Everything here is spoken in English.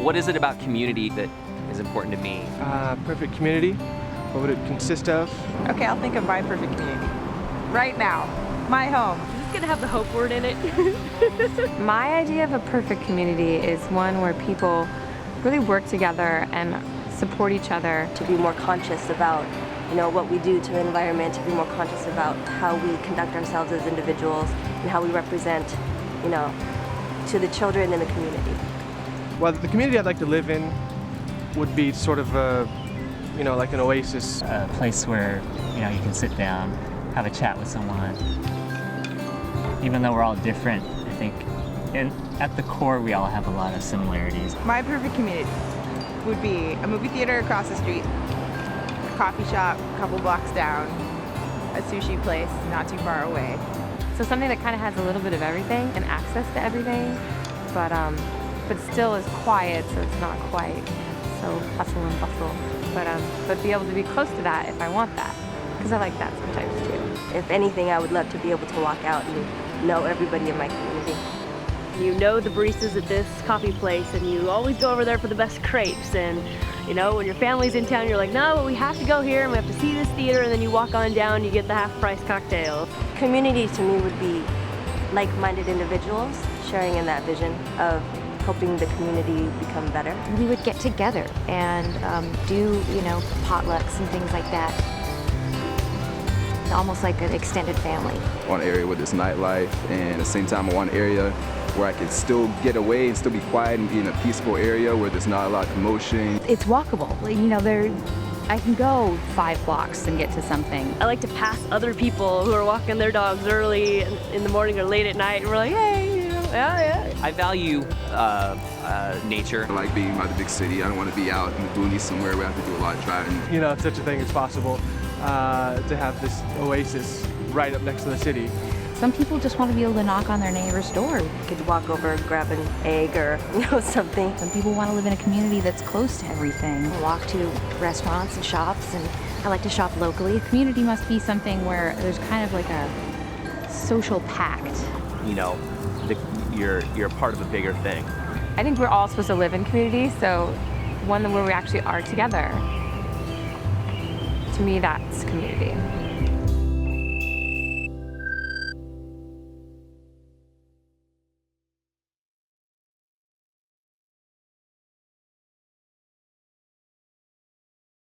What is it about community that is important to me? Perfect community. What would it consist of? Okay, I'll think of my perfect community. Right now, my home. It's gonna have the hope word in it. My idea of a perfect community is one where people really work together and support each other. To be more conscious about, what we do to the environment, to be more conscious about how we conduct ourselves as individuals and how we represent, to the children in the community. Well, the community I'd like to live in would be sort of like an oasis. A place where, you can sit down, have a chat with someone. Even though we're all different, I think at the core we all have a lot of similarities. My perfect community would be a movie theater across the street, a coffee shop a couple blocks down, a sushi place not too far away. So something that kind of has a little bit of everything and access to everything, but still is quiet, so it's not quite so hustle and bustle. But be able to be close to that if I want that, because I like that sometimes too. If anything, I would love to be able to walk out and know everybody in my community. You know the baristas at this coffee place, and you always go over there for the best crepes. And when your family's in town, you're like, no, but we have to go here and we have to see this theater. And then you walk on down, you get the half-price cocktail. Community to me would be like-minded individuals sharing in that vision of helping the community become better. We would get together and do, potlucks and things like that. Almost like an extended family. One area where there's nightlife, and at the same time one area where I could still get away and still be quiet and be in a peaceful area where there's not a lot of commotion. It's walkable. I can go 5 blocks and get to something. I like to pass other people who are walking their dogs early in the morning or late at night, and we're like, hey, yeah. I value nature. I like being by the big city. I don't want to be out in the boonies somewhere where I have to do a lot of driving. If such a thing is possible, to have this oasis right up next to the city. Some people just want to be able to knock on their neighbor's door. You could walk over and grab an egg or something. Some people want to live in a community that's close to everything. Walk to restaurants and shops, and I like to shop locally. Community must be something where there's kind of like a social pact. You're part of a bigger thing. I think we're all supposed to live in community, so one where we actually are together. To me, that's community.